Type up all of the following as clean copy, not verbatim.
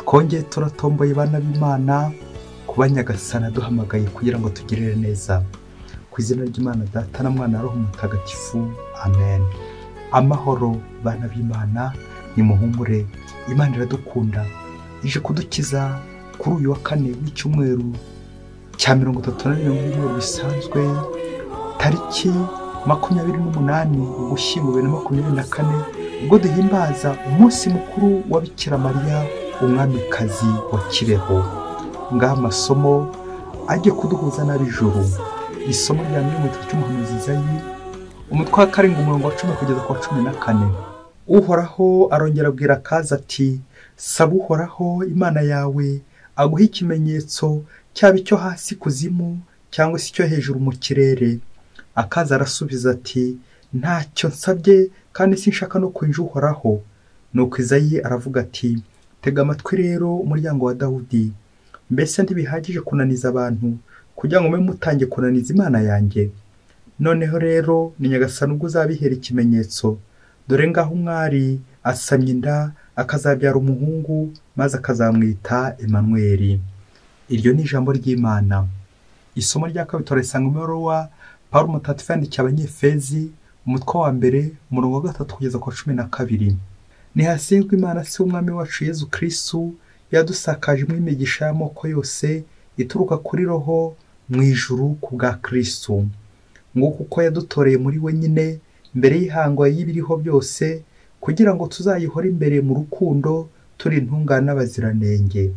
twongeye turatomboye bana b'Imana kuba Nyagasani duhamagaye kugira ngo tugirire neza. Ku izina ry'Imana Data na Mwana na Roho Mutagatifu, amen. Amahoro bana b'Imana, nimuhumure, Imana iradukunda, ije kudukiza kuri uyu wa kane w'icyumweru cya 31 bisanzwe, tariki 28 Ugushyingo 2024, ubwo duhimbaza umunsi mukuru wa Bikira Mariya umwamikazi wa Kibeho. Ngaha amasomo agiye kuduhuza n'ab'ijuru. Isomo rya mu gitabo cy'umuhanuzi Izayi, umutwe wa 7 kugeza ku 14. Uhoraho arongera abwira Akazi ati, saba Uhoraho Imana yawe aguha ikimenyetso, cyaba icyo hasi kuzimu cyangwa se icyo hejuru mu kirere. Akazi arasubiza ati, ntacyo nsabye kandi sinshaka no kwinjira Uhoraho. Nuko Izayi aravuga ati, tega amatwi rero umuryango wa Dawudi, mbese ntibihagije kunaniza abantu kugira ngo mwe mutange kunaniza Imana yanjye? Noneho rero ni Nyagasani ubwo uzabihera ikimenyetso. Dore ngaho umwari asamye inda, akazabyara umuhungu, maze akazamwita Emanueli. Iryo ni ijambo ry'Imana. Isomo rya kabiri turisanga mu ibaruwa Pawulo Mutagatifu yandikiye Abanyefezi, umutwe wa 1 umurongo wa 3 kugeza ku 12. Nihasingwe Imana se umwami wacu Yezu Kristu, yadusakaje mu imigisha y'amoko yose ituruka kuri Roho mu ijuru ku bwa Kristu. Nguko uko yadutoreye muri we nyine mbere y'ihangwa y'ibiriho byose, kugira ngo tuzayihore imbere mu rukundo turi intungane n'abaziranenge.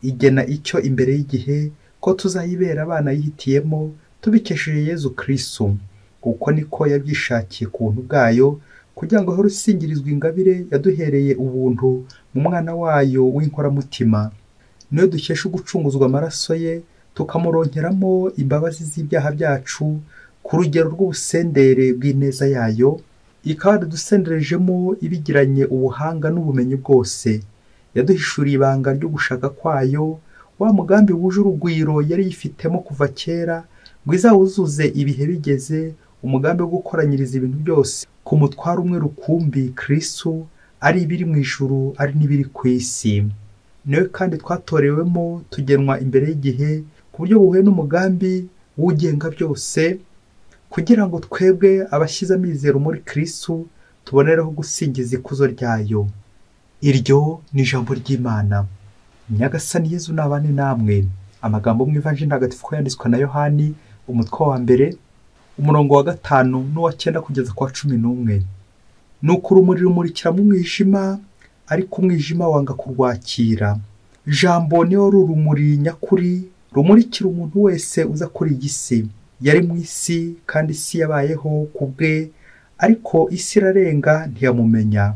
Igena icyo imbere y'igihe ko tuzayibera abana yihitiyemo tubikesheje Yezu Kristu, kuko niko yabyishakiye ku buntu bwayo, kugira ngo rusingirizwe ingabire yaduhereye ubuntu mu mwana wayo w'inkoramutima. Niyo dukesha gucunguzwa amaraso ye, tukamuronkeramo imbabazi z'ibyaha byacu ku rugero rw'ubusendere bw'ineza yayo, ikaba dusenderejemo ibigiranye ubuhanga n'ubumenyi bwose. Yaduhishuriye ibanga ryo gushaka kwayo, wa mugambi wuje urugwiro yari yifitemo kuva kera, ngo izawuzuze ibihe bigeze, umugambi wo gukoranyiriza ibintu byose ku mutwaro umwe rukumbi, Kristu, ari ibiri mu ijuru ari n'ibiri ku isi. Niwe kandi twatorewemo tugenwa imbere y'igihe ku buryo buhuye n'umugambi w'ugenga byose, kugira ngo twebwe abashyize amizero muri Kristu tubonereho gusingiza ikuzo ryayo. Iryo ni ijambo ry'Imana. Nyagasani Yezu nabane namwe. Amagambo mu Ivanjili ntagatifu ko yanditswe na Yohani, umutwe wa 1 umurongo wa 5 n'uwa 9 kugeza ku 11. Nuko urumuri rumurikira mu mwijima, ariko umwijima wanga kurwakira. Jambo niyo rumuri nyakuri rumurikira umuntu wese uza kuri iyi si. Yari mu isi kandi isi yabayeho ku bwe, ariko isi irarenga ntiyamumenya.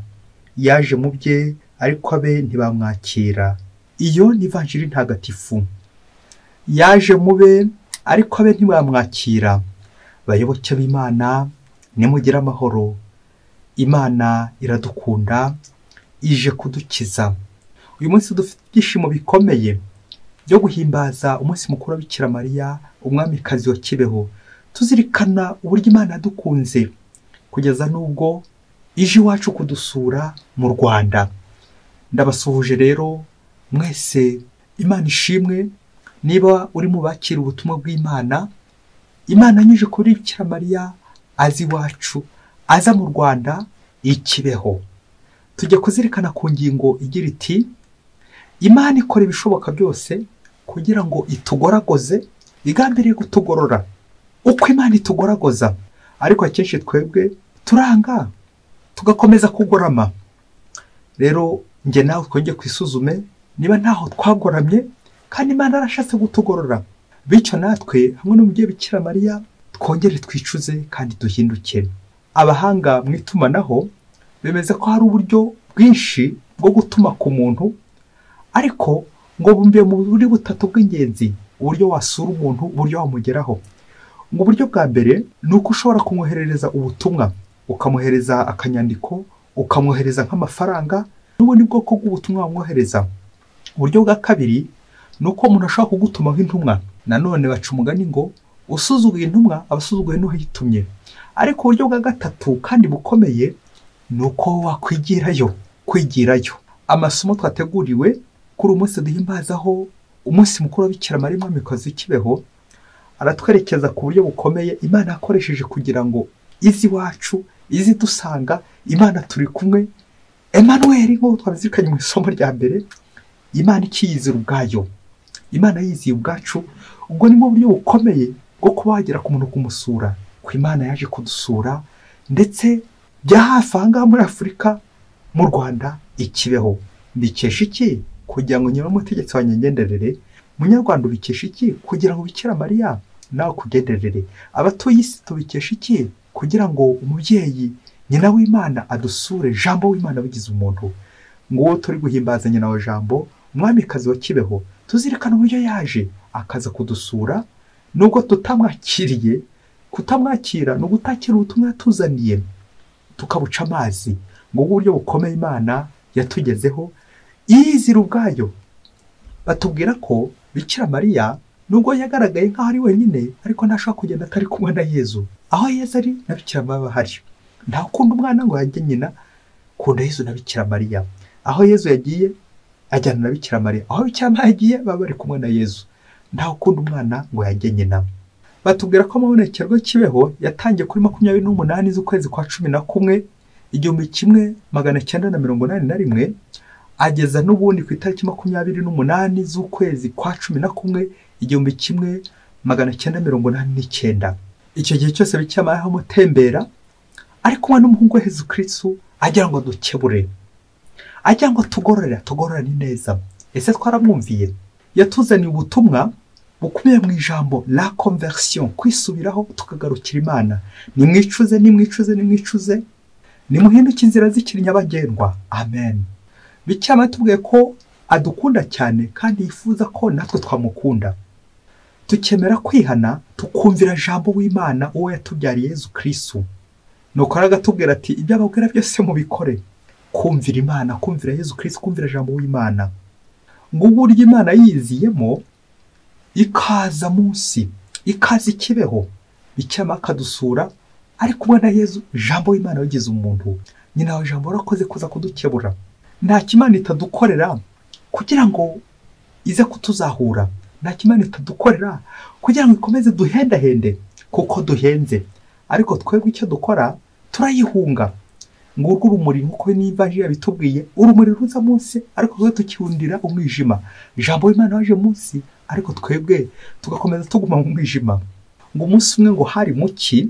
Yaje mu bye, ariko abe ntibamwakira. Iyo ni Ivanjili ntagatifu. Yaje mu be, ariko abe ntibamwakira. Bayoboke b'Imana, nimugire amahoro. Imana iradukunda, ije kudukiza. Uyu munsi dufite ibyishimo bikomeye byo guhimbaza umunsi mukuru wa Bikira Mariya umwamikazi wa Kibeho, tuzirikana uburyo Imana yadukunze kugeza n'ubwo ije iwacu kudusura mu Rwanda. Ndabasuhuje rero mwese, Imana ishimwe. Niba uri mu bakira ubutumwa bw'Imana, Imana anyuje kuri Bikira Mariya azi iwacu, aza mu Rwanda ikibeho. Tujya kuzirikana ku ngingo igira iti, Imana ikora ibishoboka byose kugira ngo itugoragoze, igambiriye kutugorora. Uko Imana itugoragoza, ariko akenshi twebwe turanga tugakomeza kugorama. Rero nge nawe twongeye kwisuzume niba ntaho twagoramye kandi Imana arashatse gutugorora. Bityo natwe hamwe n'umubyeyi Bikira Mariya twongere twicuze kandi duhinduke. Abahanga mu itumanaho bemeza ko hari uburyo bwinshi bwo gutuma ku muntu, ariko ngo bumbiye mu buryo butatu bw'ingenzi uburyo wasura umuntu, uburyo wamugeraho. Ngo uburyo bwa mbere ni uko ushobora kumwoherereza ubutumwa, ukamuhereza akanyandiko, ukamwohereza nk'amafaranga, n'ubundi bwoko bw'ubutumwa wamwohereza. Uburyo bwa kabiri ni uko umuntu ashobora kugutuma nk'intumwa. Nanone baca umugani ngo usuzuguye intumwa abasuzuguye n'uhitumye. Ariko uburyo bwa gatatu kandi bukomeye ni uko wakwigirayo. Amasomo twateguriwe kuri umunsi duhimbazaho umunsi mukuru wa Bikira Mariya Umwamikazi w'Ikibeho, aratwerekeza ku buryo bukomeye Imana yakoresheje kugira ngo izi wacu, izi dusanga, Imana turi kumwe. Emmanuel nk'uko twabizirikanye mu isomo rya mbere, Imana ikiyizira ubwayo, Imana yiziye ubwacu. Ubwo ni mu buryo bukomeye bwo kuba wagera ku muntu kumusura, ku Imana yaje kudusura, ndetse bya hafi aha ngaha muri Afurika, mu Rwanda, Ikibeho. Mbikesha iki? Kugira ngo nyuma umutegetsi wa nyengenderere, Munyarwanda ubikesha iki? Kugira ngo Bikira Mariya nawe kugenderere. Abatuye isi tubikesha iki? Kugira ngo umubyeyi nyina w'Imana adusure, Jambo w'Imana wigize umuntu. Ngo turi guhimbaza nyina wa Jambo, Umwamikazi wa Kibeho, tuzirikana uburyo yaje akaza kudusura, nubwo tutamwakiriye. Kutamwakira ni ugutakira ubutumwa yatuzaniye, tukabuca amazi. Ngo uburyo bukomeye Imana yatugezeho yizira ubwayo. Batubwira ko Bikira Mariya nubwo yagaragaye nk'aho ari wenyine, ariko ntashobora kugenda atari kumwe na Yezu. Aho Yezu ari na Bikira Mariya bahari. Nta ukunda umwana ngo yajye nyina, kunda Yezu na Bikira Mariya. Aho Yezu yagiye ajyana na Bikira Mariya, aho Bikira Mariya yagiye baba bari kumwe na Yezu. Nta ukunda umwana ngo yajye nyina. Batubwira ko amabonekerwa y'Ikibeho yatangiye kuri 28 z'ukwezi kwa 11 1981, ageza n'ubundi ku itariki 28 z'ukwezi kwa 11 1989. Icyo gihe cyose Bikira Mariya amutembera ari kumwe n'umuhungu we Yezu Kristo, agira ngo dukebure, agira ngo tugororane neza. Ese twaramwumviye? Yatuzaniye ubutumwa bukubiye mu ijambo la conversion, kwisubiraho tukagarukira Imana. Nimwicuze, nimuhinduke inzira zikiri nyabagendwa. Amen. Bikira Mariya tubwiye ko adukunda cyane kandi yifuza ko natwe twamukunda. Tukemera kwihana, tukumvira Jambo w'Imana uwo yatubyariye Yezu Kristo. Nuko aratubwira ati ibyo ababwira byose mubikore. Kumvira Imana, kumvira Yezu Kristo, kumvira Jambo w'Imana. Ngo uburyo Imana yiziyemo ikaza munsi, ikaza Ikibeho, Bikira Mariya akadusura ari kumwe na Yezu, Jambo w'Imana wigize umuntu. Nyina wa Jambo arakoze kuza kudukebura. Nta kimana itadukorera kugira ngo ize kutuzahura. Nta kimana itadukorera kugira ngo ikomeze duhendahende kuko duhenze. Ariko twebwe icyo dukora turayihunga. Ngo urwo rumuri nk'uko n'Ivanjili yabitubwiye, urumuri ruza munsi ariko twe tukihundira umwijima. Jambo w'Imana waje munsi ariko twebwe tugakomeza tuguma mu mwijima. Ngo umunsi umwe ngo hari muki,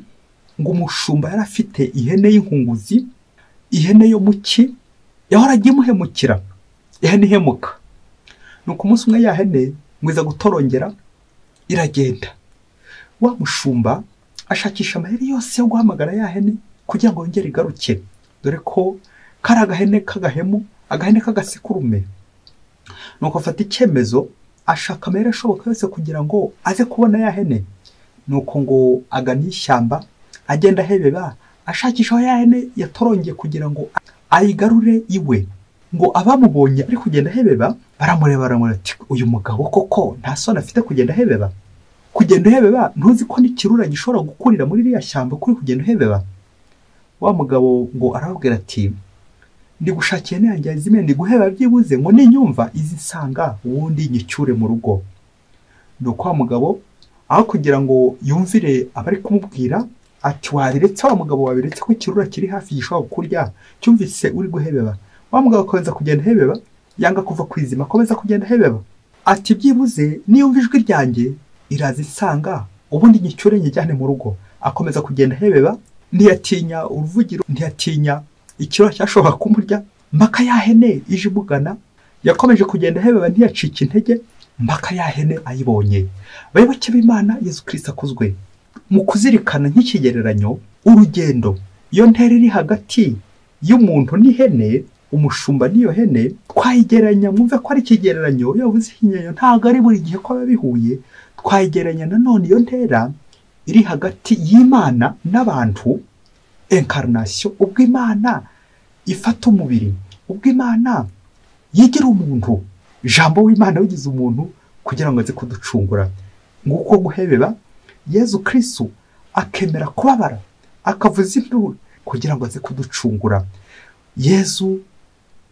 ngo umushumba yarafite ihene y'inkunguzi, ihene yo muki yahora agimuhemukira, ihene ihemuka. Nuko umunsi umwe ya hene ngo iza gutorongera iragenda. Wa mushumba ashakisha amaheri yose yo guhamagara ya hene kugira ngo yongere igaruke, dore ko kari agahene k'agahemu, agahene k'agasekurume. Nuko afata icyemezo, ashaka amaheri ashoboka yose kugira ngo aze kubona ya hene. Nuko ngo agana ishyamba, agenda ahebeba ashakisha ya hene yatorongeye kugira ngo ayigarure iwe. Ngo abamubonye ari kugenda ahebeba baramureba ati uyu mugabo koko nta soni afite kugenda ahebeba. Kugenda uhebeba ntuzi ko n'ikirura gishobora gukurira muri iriya shyamba kuri kugenda uhebeba? Wa mugabo ngo arababwira ati ndi gushakiye nanjye azime, ndi guheba byibuze ngo ninyumva izi nsanga ubundi nyicyure mu rugo. Nuko wa mugabo aho kugira ngo yumvire abari kumubwira ati wabiretse, wa mugabo wabiretse ko ikirura kiri hafi gishobora kurya, cyumvise uri guhebeba. Wa mugabo akomeza kugenda ahebeba, yanga kuva kwizima, akomeza kugenda ahebeba. Ati byibuze niyumva ijwi ryanjye iraza isanga ubundi nyicyure nyijyane mu rugo. Akomeza kugenda ahebeba, ntiyatinya uruvugiro, ntiyatinya ikirura cyashobora kumurya, mpaka ya hene ije imugana. Yakomeje kugenda ahebeba, ntiyacika intege mpaka ya hene ayibonye. Bayoboke b'Imana, Yezu Kristo akuzwe. Mu kuzirikana nk'ikigereranyo urugendo, iyo ntera iri hagati y'umuntu n'ihene, umushumba n'iyo hene, twayigeranya, mwumve ko ari ikigereranyo. Yavuze ikinyeyo ntabwo ari buri gihe ko bihuye. Twayigeranya nanone iyo ntera iri hagati y'Imana n'abantu, incarnation, ubwo Imana ifata umubiri, ubwo Imana yigira umuntu, Jambo w'Imana wigize umuntu kugira ngo aze kuducungura. Nguko guhebeba, Yezu Kristo akemera kubabara, akavuza induru kugira ngo aze kuducungura. Yezu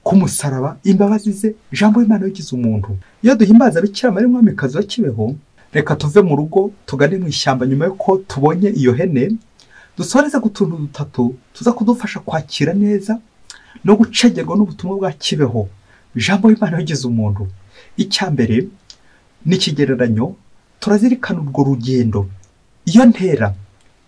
ku musaraba imbabazi ze jambo w'Imana wigize umuntu. Iyo duhimbaza Bikira Mariya umwamikazi wa Kibeho, reka tuve mu rugo tugane mu ishyamba nyuma yuko tubonye iyo hene, dusoreze ku tuntu dutatu tuza kudufasha kwakira neza no gucegerwa n'ubutumwa bwa Kibeho jambo w'Imana wigize umuntu. Icya mbere ni ikigereranyo, turazirikana urwo rugendo, iyo ntera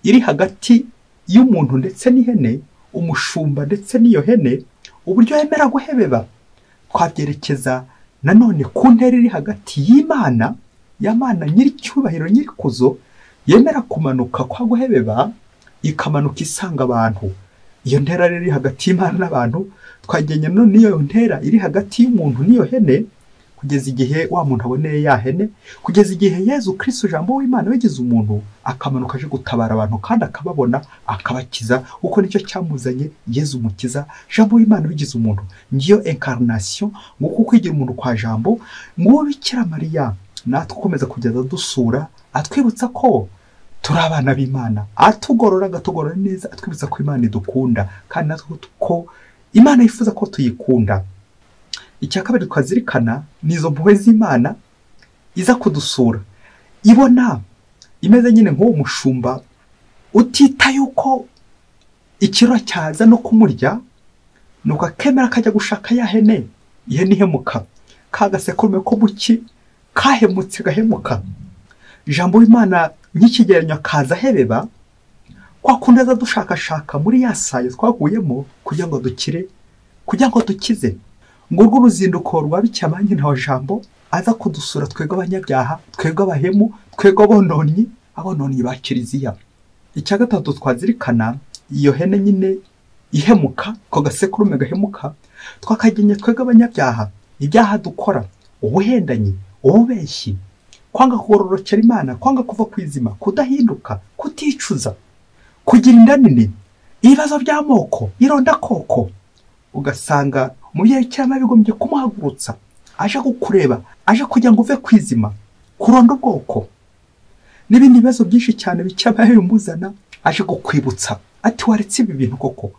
iri hagati y'umuntu ndetse n'ihene, umushumba ndetse n'iyo hene, uburyo yemera guhebeba. Twabyerekeza nanone ku ntera iri hagati y'Imana, y'Imana nyiricyubahiro nyirikuzo, yemera kumanuka kwa guhebeba ikamanuka isanga abantu. Iyo ntera iri hagati y'Imana n'abantu, twagenye none iyo ntera iri hagati y'umuntu n'iyo hene, kugeza igihe wa muntu aboneye ya hene, kugeza igihe Yezu Kristo jambo w'Imana wigize umuntu akamanuka aje gutabara abantu kandi akababona akabakiza, uko nicyo cyamuzanye Yezu Mukiza jambo w'Imana wigize umuntu. Ngiyo incarnation, nguko kwigira umuntu kwa jambo. Nguwo Bikira Mariya natwe ukomeza kugeza dusura, atwibutsa ko turi abana b'Imana, atugorora agatugorora neza, atwibutsa ko Imana idukunda kandi natwe ko Imana yifuza ko tuyikunda. Icya kabiri twazirikana nizo mpuhwe z'Imana iza kudusura, ibona imeze nyine nk'uwo mushumba utita yuko ikiro cyaza no kumurya, nuko akemera akajya gushaka ya hene. Ihene ihemuka, kagasekurume ko buki kahemutse gahemuka, jambo w'Imana nk'ikigereranyo kaza hebeba, kwa kundi aza dushakashaka muri ya sayo twaguyemo kugira ngo dukire, kugira ngo dukize. Ngurwo uruzinduko rwa Bikira Mariya nyina wa jambo aza kudusura twebwe abanyabyaha, twebwe abahemu, twebwe abononyi ba Kiliziya. Icya gatatu twazirikana iyo hene nyine ihemuka, ko gasekurume gahemuka, twakagenye twebwe abanyabyaha, ibyaha dukora, ubuhendanyi, ububeshyi, kwanga kugororokera Imana, kwanga kuva kwizima, kudahinduka, kuticuza, kugira inda nini, ibibazo by'amoko, ironda koko. Ugasanga umubyeyi cyangwa bigombye kumuhagurutsa aje kukureba, aje kugira ngo uve kwizima, kuronda ubwoko n'ibindi bibazo byinshi cyane bicyabaye umuzana, aje kukwibutsa ati waretse ibi bintu koko,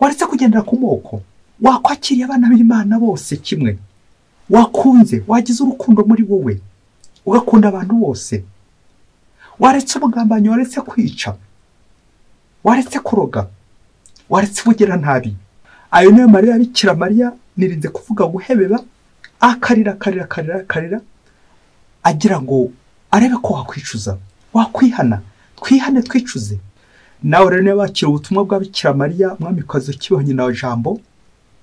waretse kugendera ku moko, wakwakiriye abana b'Imana bose kimwe, wakunze, wagize urukundo muri wowe, ugakunda abantu bose, waretse ubugambanyi, waretse kwica, waretse kuroga, waretse ubugira nabi. Ayo niyo Mariya Bikira Mariya nirinze kuvuga guhebeba, akarira agira ngo arebe ko wakwicuza, wakwihana, twihane twicuze. Nawe rero niba wakira ubutumwa bwa Bikira Mariya umwamikazi wa Kibeho nyina wa jambo,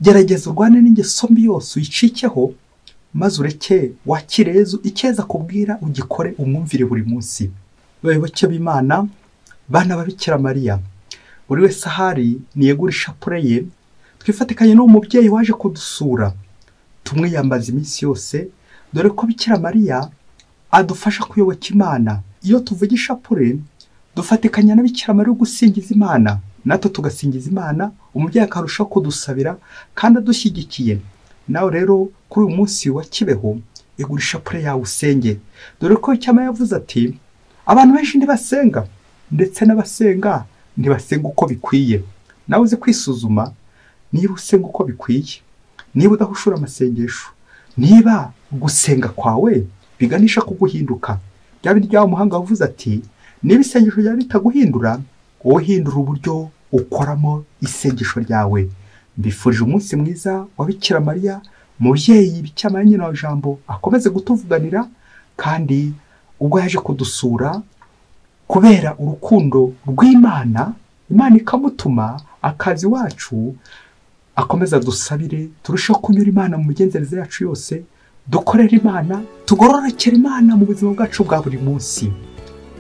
gerageza urwane n'ingeso mbi yose uyicikeho, maze ureke wakire Yezu, icyeza kubwira ugikore, umwumvire buri munsi. Bayoboke b'Imana, bana ba Bikira Mariya, buri wese ahari niyegura ishapure ye, twifatikanye n'umubyeyi waje kudusura, tumwiyambaza iminsi yose, dore ko Bikira Mariya adufasha kuyoboka Imana. Iyo tuvuga ishapure dufatikanya na Bikira Mariya gusingiza Imana, natwe tugasingiza Imana, umubyeyi akarushaho kudusabira kandi adushyigikiye. Nawe rero kuri uyu munsi wa Kibeho igura ishapure yawe usenge, dore ko Cyama yavuze ati abantu benshi ntibasenga, ndetse n'abasenga ntibasenga uko bikwiye. Nawe uzi kwisuzuma niba usenga uko bikwiye, niba udahushura amasengesho, niba gusenga kwawe biganisha kuguhinduka. Byaba rya umuhanga wavuze ati niba isengesho ryawe ritaguhindura, wowe hindura uburyo ukoramo isengesho ryawe. Mbifurije umunsi mwiza wa Bikira Mariya, mubyeyi Bikira Mariya nyina wa jambo akomeze gutuvuganira, kandi ubwo yaje kudusura kubera urukundo rw'Imana, Imana ikamutuma akazi wacu, akomeza dusabire turushaho kunyura Imana mu migenzereze yacu yose, dukorera Imana, tugororokera Imana mu buzima bwacu bwa buri munsi.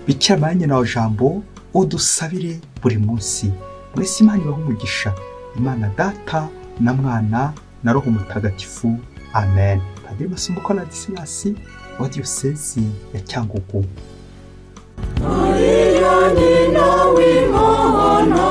Bikira Mariya nyina wa jambo udusabire buri munsi. Mwese Imana ibahe umugisha, Imana Data na Mwana na Roho Mutagatifu. Amen. Padiri Masumbuko Ladislas wa Diyosezi ya Cyangugu. Maria nyina w'Imana